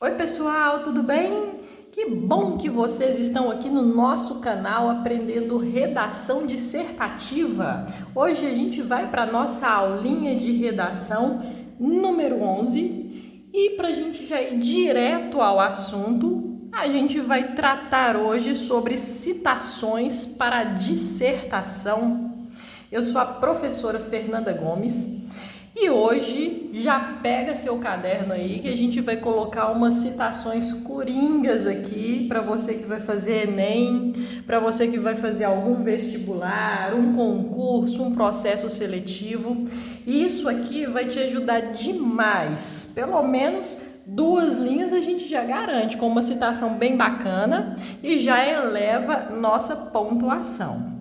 Oi pessoal, tudo bem? Que bom que vocês estão aqui no nosso canal aprendendo redação dissertativa. Hoje a gente vai para a nossa aulinha de redação número 11 e para a gente já ir direto ao assunto, a gente vai tratar hoje sobre citações para dissertação. Eu sou a professora Fernanda Gomes. E hoje já pega seu caderno aí que a gente vai colocar umas citações coringas aqui para você que vai fazer Enem, para você que vai fazer algum vestibular, um concurso, um processo seletivo. E isso aqui vai te ajudar demais. Pelo menos 2 linhas a gente já garante com uma citação bem bacana e já eleva nossa pontuação.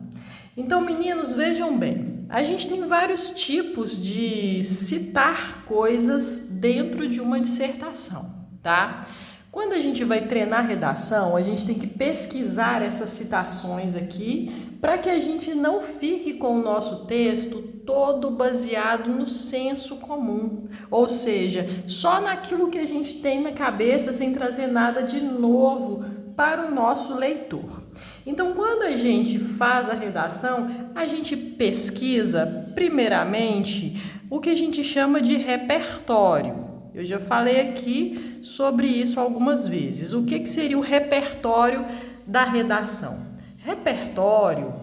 Então, meninos, vejam bem. A gente tem vários tipos de citar coisas dentro de uma dissertação, tá? Quando a gente vai treinar redação, a gente tem que pesquisar essas citações aqui para que a gente não fique com o nosso texto todo baseado no senso comum, ou seja, só naquilo que a gente tem na cabeça sem trazer nada de novo para o nosso leitor. Então, quando a gente faz a redação, a gente pesquisa, primeiramente, o que a gente chama de repertório. Eu já falei aqui sobre isso algumas vezes. O que seria o repertório da redação? Repertório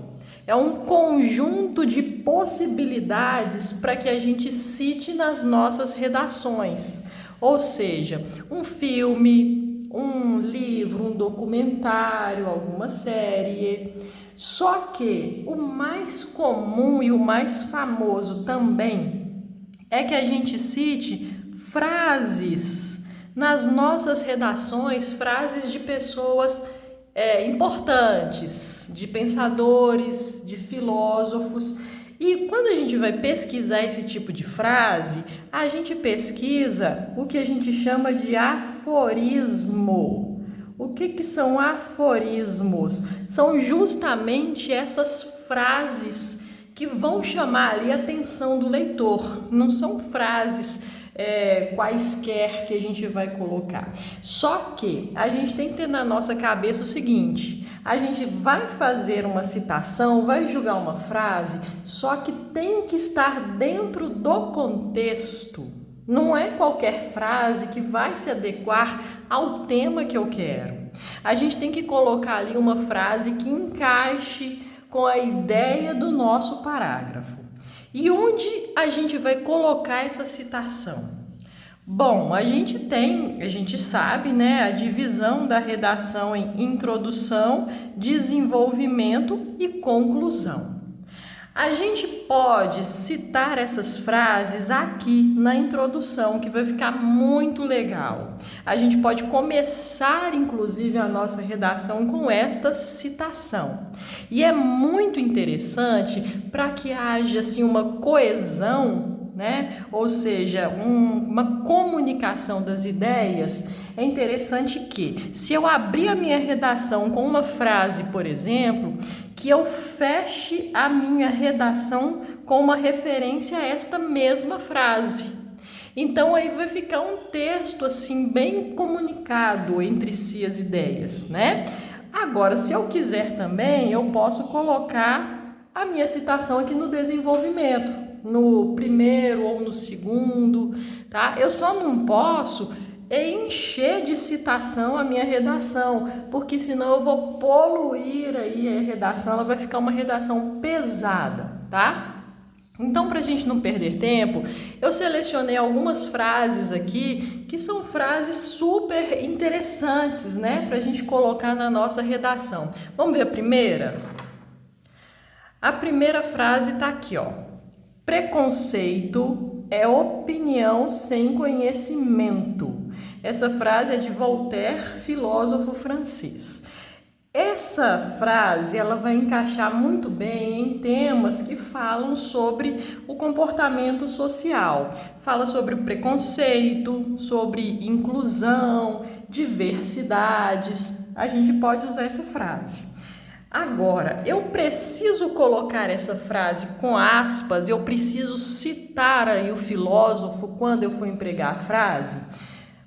é um conjunto de possibilidades para que a gente cite nas nossas redações. Ou seja, um filme, um livro, um documentário, alguma série. Só que o mais comum e o mais famoso também é que a gente cite frases nas nossas redações, frases de pessoas importantes, de pensadores, de filósofos. E quando a gente vai pesquisar esse tipo de frase, a gente pesquisa o que a gente chama de aforismo. O que são aforismos? São justamente essas frases que vão chamar ali a atenção do leitor. Não são frases quaisquer que a gente vai colocar. Só que a gente tem que ter na nossa cabeça o seguinte: a gente vai fazer uma citação, vai julgar uma frase, só que tem que estar dentro do contexto. Não é qualquer frase que vai se adequar ao tema que eu quero. A gente tem que colocar ali uma frase que encaixe com a ideia do nosso parágrafo. E onde a gente vai colocar essa citação? Bom, a gente sabe, né, a divisão da redação em introdução, desenvolvimento e conclusão. A gente pode citar essas frases aqui na introdução, que vai ficar muito legal. A gente pode começar, inclusive, a nossa redação com esta citação. E é muito interessante para que haja assim, uma coesão, né? Ou seja, uma comunicação das ideias. É interessante que, se eu abrir a minha redação com uma frase, por exemplo, que eu feche a minha redação com uma referência a esta mesma frase. Então aí vai ficar um texto assim bem comunicado entre si as ideias, né? Agora, se eu quiser também, eu posso colocar a minha citação aqui no desenvolvimento, no primeiro ou no segundo, tá? Eu só não posso encher de citação a minha redação, porque senão eu vou poluir aí a redação, ela vai ficar uma redação pesada, tá? Então, para a gente não perder tempo, eu selecionei algumas frases aqui que são frases super interessantes, né, para a gente colocar na nossa redação. Vamos ver a primeira? A primeira frase está aqui, ó. Preconceito é opinião sem conhecimento. Essa frase é de Voltaire, filósofo francês. Essa frase ela vai encaixar muito bem em temas que falam sobre o comportamento social. Fala sobre o preconceito, sobre inclusão, diversidades. A gente pode usar essa frase. Agora, eu preciso colocar essa frase com aspas, eu preciso citar aí o filósofo quando eu for empregar a frase.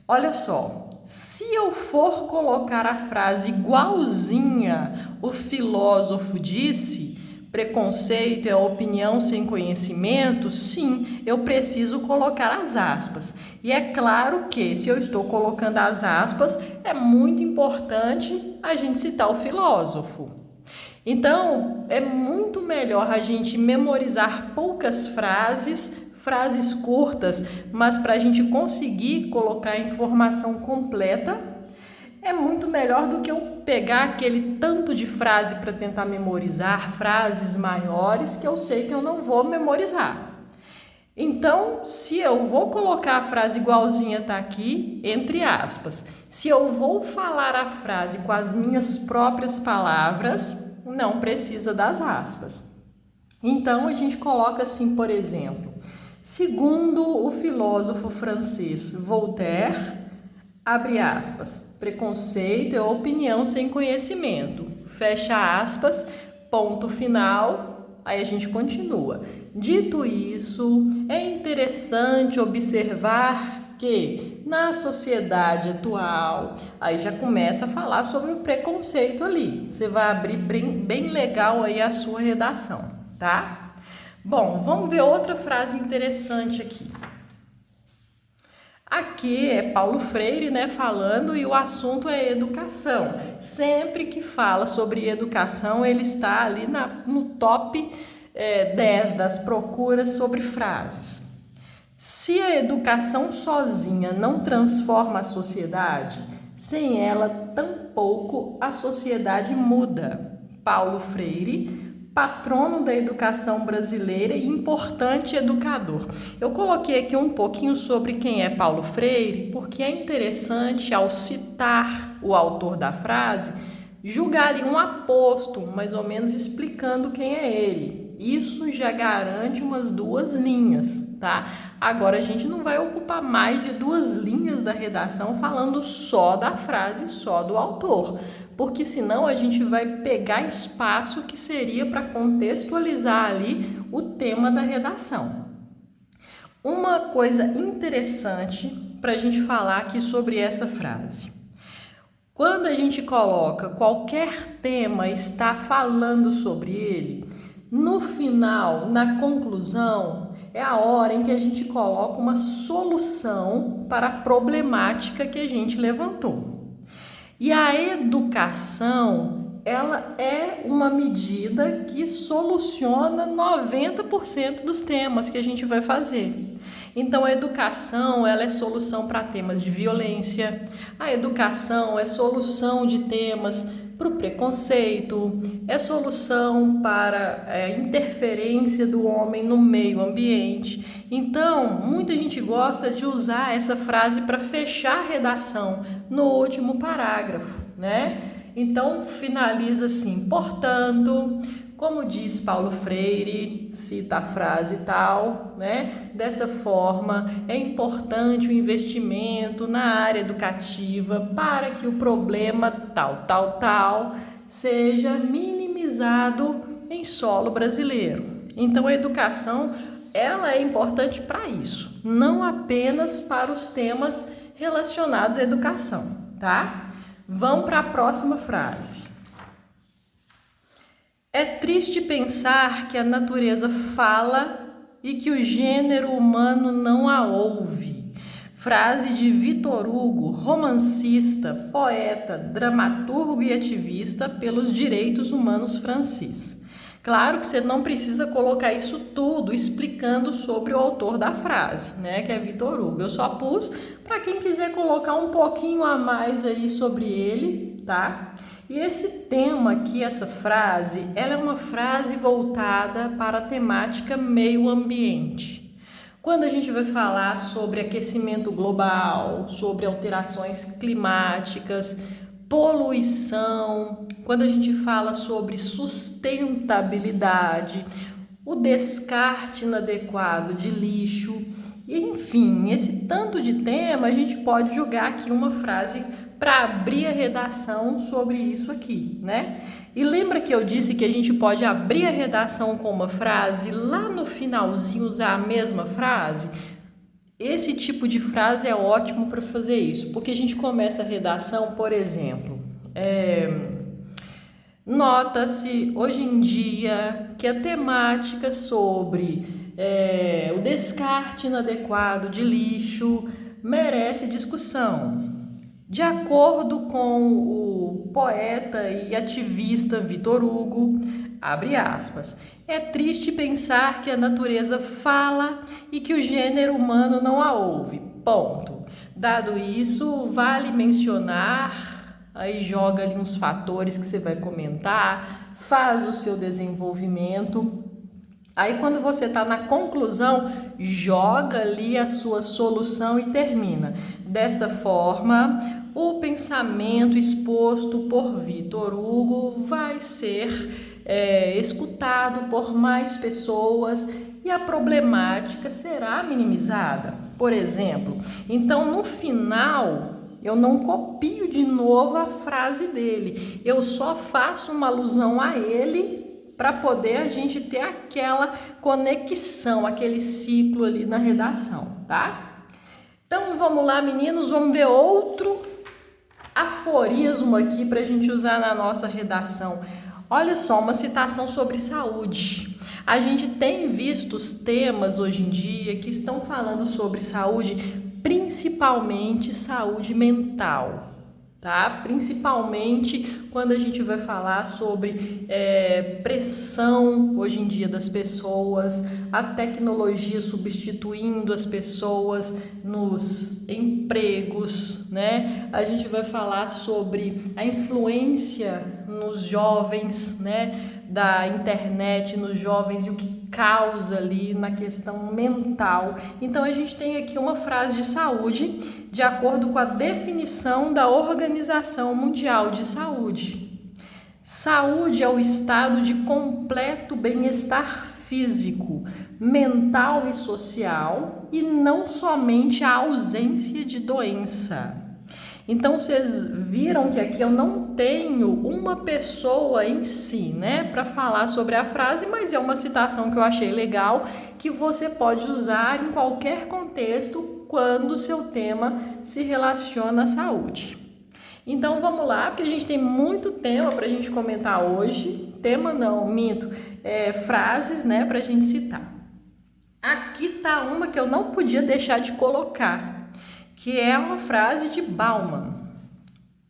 Olha só, se eu for colocar a frase igualzinha o filósofo disse, preconceito é opinião sem conhecimento, sim, eu preciso colocar as aspas. E é claro que, se eu estou colocando as aspas, é muito importante a gente citar o filósofo. Então, é muito melhor a gente memorizar poucas frases curtas, mas para a gente conseguir colocar a informação completa, é muito melhor do que eu pegar aquele tanto de frase para tentar memorizar, frases maiores que eu sei que eu não vou memorizar. Então, se eu vou colocar a frase igualzinha tá aqui, entre aspas. Se eu vou falar a frase com as minhas próprias palavras, não precisa das aspas. Então, a gente coloca assim, por exemplo, segundo o filósofo francês Voltaire, abre aspas, preconceito é opinião sem conhecimento, fecha aspas, ponto final, aí a gente continua. Dito isso, é interessante observar que na sociedade atual, aí já começa a falar sobre o preconceito ali. Você vai abrir bem legal aí a sua redação, tá? Bom, vamos ver outra frase interessante aqui. Aqui é Paulo Freire, né, falando, e o assunto é educação. Sempre que fala sobre educação, ele está ali no top 10 das procuras sobre frases. Se a educação sozinha não transforma a sociedade, sem ela tampouco a sociedade muda. Paulo Freire, patrono da educação brasileira e importante educador. Eu coloquei aqui um pouquinho sobre quem é Paulo Freire, porque é interessante, ao citar o autor da frase, julgar ali um apóstolo, mais ou menos explicando quem é ele. Isso já garante umas 2 linhas, tá? Agora a gente não vai ocupar mais de 2 linhas da redação falando só da frase, só do autor, porque senão a gente vai pegar espaço que seria para contextualizar ali o tema da redação. Uma coisa interessante para a gente falar aqui sobre essa frase. Quando a gente coloca qualquer tema, está falando sobre ele, no final, na conclusão, é a hora em que a gente coloca uma solução para a problemática que a gente levantou. E a educação, ela é uma medida que soluciona 90% dos temas que a gente vai fazer. Então, a educação, ela é solução para temas de violência, a educação é solução de temas para o preconceito, é solução para a interferência do homem no meio ambiente. Então, muita gente gosta de usar essa frase para fechar a redação no último parágrafo, né? Então, finaliza assim, portanto, como diz Paulo Freire, cita a frase tal, né? Dessa forma, é importante o investimento na área educativa para que o problema tal seja minimizado em solo brasileiro. Então, a educação, ela é importante para isso, não apenas para os temas relacionados à educação, tá? Vamos para a próxima frase. É triste pensar que a natureza fala e que o gênero humano não a ouve. Frase de Victor Hugo, romancista, poeta, dramaturgo e ativista pelos direitos humanos francês. Claro que você não precisa colocar isso tudo explicando sobre o autor da frase, né, que é Victor Hugo. Eu só pus para quem quiser colocar um pouquinho a mais aí sobre ele, tá? E esse tema aqui, essa frase, ela é uma frase voltada para a temática meio ambiente. Quando a gente vai falar sobre aquecimento global, sobre alterações climáticas, poluição, quando a gente fala sobre sustentabilidade, o descarte inadequado de lixo, e enfim, esse tanto de tema, a gente pode jogar aqui uma frase para abrir a redação sobre isso aqui, né? E lembra que eu disse que a gente pode abrir a redação com uma frase, lá no finalzinho usar a mesma frase? Esse tipo de frase é ótimo para fazer isso, porque a gente começa a redação, por exemplo, nota-se hoje em dia que a temática sobre o descarte inadequado de lixo merece discussão. De acordo com o poeta e ativista Vitor Hugo, abre aspas, é triste pensar que a natureza fala e que o gênero humano não a ouve. Ponto. Dado isso, vale mencionar, aí joga ali uns fatores que você vai comentar, faz o seu desenvolvimento. Aí quando você está na conclusão, joga ali a sua solução e termina. Desta forma, o pensamento exposto por Vitor Hugo vai ser escutado por mais pessoas e a problemática será minimizada. Por exemplo, então no final eu não copio de novo a frase dele, eu só faço uma alusão a ele para poder a gente ter aquela conexão, aquele ciclo ali na redação, tá? Então vamos lá, meninos, vamos ver outro aforismo aqui para a gente usar na nossa redação. Olha só, uma citação sobre saúde. A gente tem visto os temas hoje em dia que estão falando sobre saúde, principalmente saúde mental, tá? Principalmente quando a gente vai falar sobre pressão hoje em dia das pessoas, a tecnologia substituindo as pessoas nos empregos, né? A gente vai falar sobre a influência nos jovens, né? Da internet nos jovens e o que causa ali na questão mental. Então a gente tem aqui uma frase de saúde de acordo com a definição da Organização Mundial de Saúde. Saúde é o estado de completo bem-estar físico, mental e social e não somente a ausência de doença. Então vocês viram que aqui eu não tenho uma pessoa em si, né, para falar sobre a frase, mas é uma citação que eu achei legal, que você pode usar em qualquer contexto quando o seu tema se relaciona à saúde. Então vamos lá, porque a gente tem muito tema para a gente comentar hoje. Tema não, minto, frases, né, para a gente citar. Aqui tá uma que eu não podia deixar de colocar, que é uma frase de Bauman.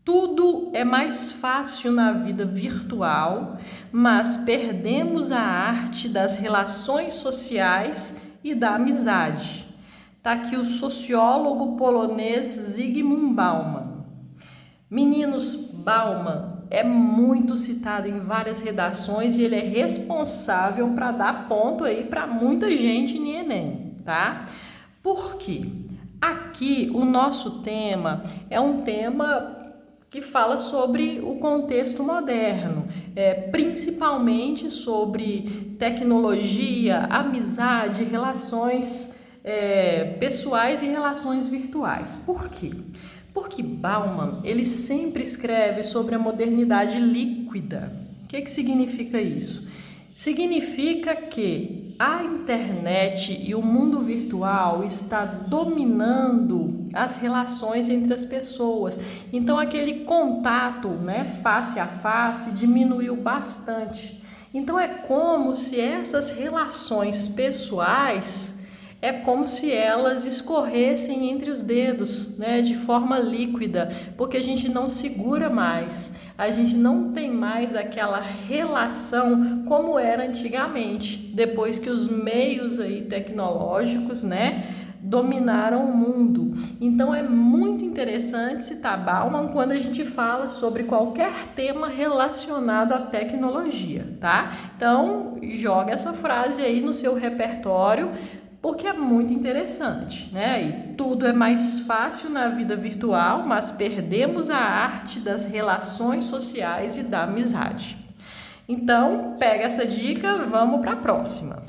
Tudo é mais fácil na vida virtual, mas perdemos a arte das relações sociais e da amizade. Tá aqui o sociólogo polonês Zygmunt Bauman. Meninos, Bauman é muito citado em várias redações e ele é responsável para dar ponto aí para muita gente no Enem, tá? Por quê? Aqui o nosso tema é um tema que fala sobre o contexto moderno, principalmente sobre tecnologia, amizade, relações pessoais e relações virtuais. Por quê? Porque Bauman, ele sempre escreve sobre a modernidade líquida. O que significa isso? Significa que a internet e o mundo virtual está dominando as relações entre as pessoas. Então aquele contato, né, face a face diminuiu bastante. Então é como se essas relações pessoais como se elas escorressem entre os dedos, né, de forma líquida, porque a gente não segura mais, a gente não tem mais aquela relação como era antigamente, depois que os meios aí tecnológicos, né, dominaram o mundo. Então é muito interessante citar Bauman quando a gente fala sobre qualquer tema relacionado à tecnologia, tá? Então joga essa frase aí no seu repertório, porque é muito interessante, né? E tudo é mais fácil na vida virtual, mas perdemos a arte das relações sociais e da amizade. Então, pega essa dica, vamos para a próxima.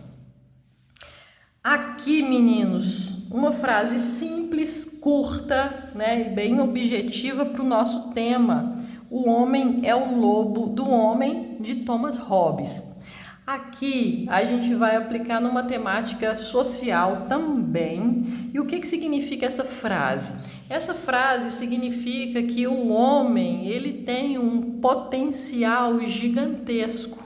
Aqui, meninos, uma frase simples, curta, né, e bem objetiva para o nosso tema. O homem é o lobo do homem, de Thomas Hobbes. Aqui a gente vai aplicar numa temática social também, E o que significa essa frase? Essa frase significa que o homem, ele tem um potencial gigantesco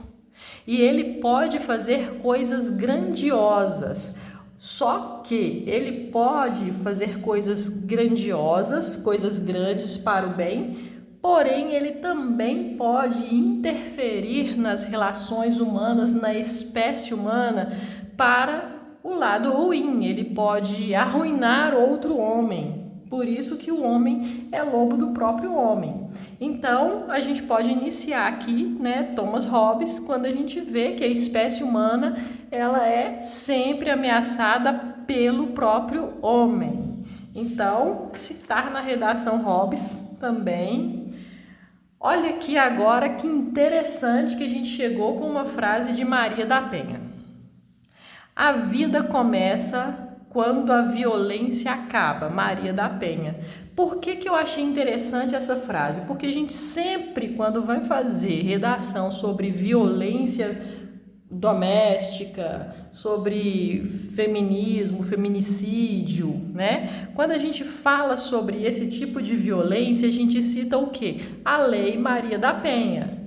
e ele pode fazer coisas grandiosas. Só que ele pode fazer coisas grandiosas, coisas grandes para o bem, porém ele também pode interferir nas relações humanas, na espécie humana, para o lado ruim. Ele pode arruinar outro homem. Por isso que o homem é lobo do próprio homem. Então, a gente pode iniciar aqui, Thomas Hobbes, quando a gente vê que a espécie humana ela é sempre ameaçada pelo próprio homem. Então, citar na redação Hobbes também. Olha aqui agora que interessante que a gente chegou com uma frase de Maria da Penha. A vida começa quando a violência acaba, Maria da Penha. Por que eu achei interessante essa frase? Porque a gente sempre, quando vai fazer redação sobre violência doméstica, sobre feminismo, feminicídio, Quando a gente fala sobre esse tipo de violência, a gente cita o quê? A Lei Maria da Penha.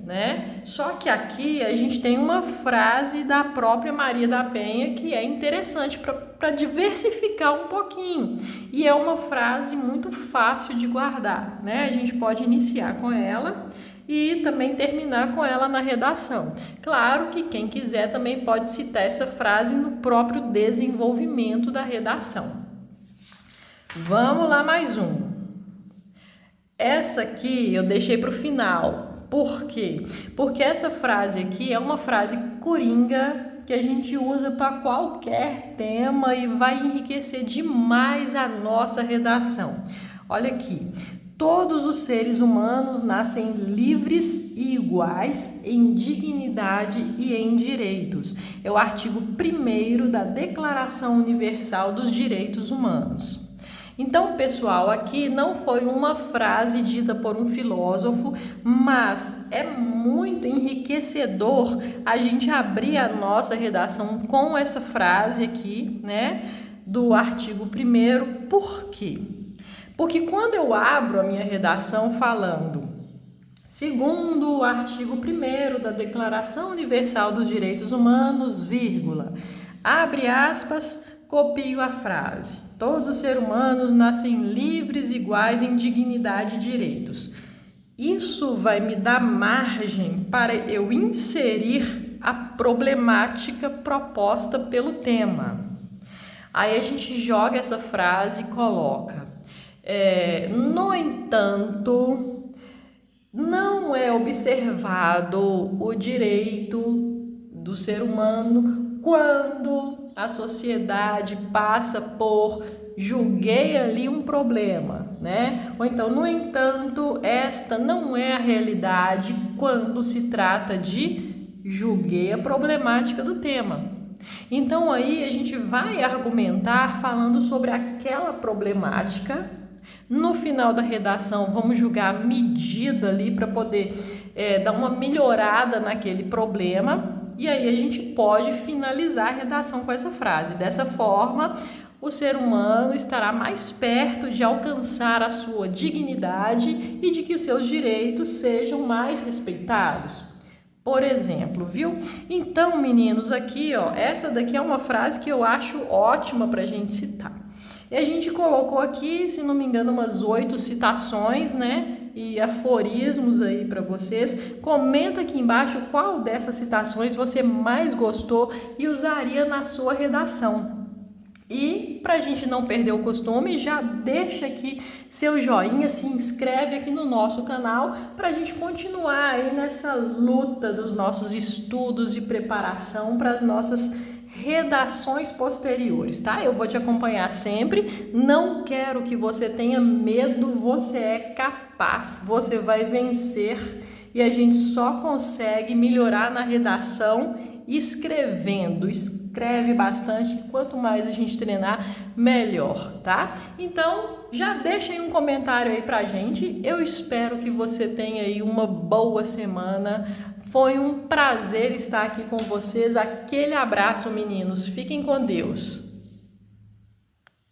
Só que aqui a gente tem uma frase da própria Maria da Penha que é interessante para diversificar um pouquinho, e é uma frase muito fácil de guardar, A gente pode iniciar com ela e também terminar com ela na redação. Claro que quem quiser também pode citar essa frase no próprio desenvolvimento da redação. Vamos lá, mais um. Essa aqui eu deixei para o final. Por quê? Porque essa frase aqui é uma frase coringa que a gente usa para qualquer tema e vai enriquecer demais a nossa redação. Olha aqui. Todos os seres humanos nascem livres e iguais em dignidade e em direitos. É o artigo 1º da Declaração Universal dos Direitos Humanos. Então, pessoal, aqui não foi uma frase dita por um filósofo, mas é muito enriquecedor a gente abrir a nossa redação com essa frase aqui, do artigo 1º. Por quê? Porque quando eu abro a minha redação falando, segundo o artigo 1º da Declaração Universal dos Direitos Humanos, vírgula, abre aspas, copio a frase. Todos os seres humanos nascem livres e iguais em dignidade e direitos. Isso vai me dar margem para eu inserir a problemática proposta pelo tema. Aí a gente joga essa frase e coloca. No entanto, não é observado o direito do ser humano quando a sociedade passa por julguei ali um problema, Ou então, no entanto, esta não é a realidade quando se trata de julguei a problemática do tema. Então, aí a gente vai argumentar falando sobre aquela problemática. No final da redação, vamos julgar a medida ali para poder dar uma melhorada naquele problema. E aí a gente pode finalizar a redação com essa frase. Dessa forma, o ser humano estará mais perto de alcançar a sua dignidade e de que os seus direitos sejam mais respeitados. Por exemplo, viu? Então, meninos, aqui, essa daqui é uma frase que eu acho ótima para a gente citar. E a gente colocou aqui, se não me engano, umas 8 citações, e aforismos aí para vocês. Comenta aqui embaixo qual dessas citações você mais gostou e usaria na sua redação. E para a gente não perder o costume, já deixa aqui seu joinha, se inscreve aqui no nosso canal para a gente continuar aí nessa luta dos nossos estudos de preparação para as nossas redações posteriores, tá? Eu vou te acompanhar sempre, não quero que você tenha medo, você é capaz, você vai vencer e a gente só consegue melhorar na redação escrevendo. Escreve bastante, quanto mais a gente treinar, melhor, tá? Então, já deixa aí um comentário aí pra gente, eu espero que você tenha aí uma boa semana. Foi um prazer estar aqui com vocês. Aquele abraço, meninos. Fiquem com Deus.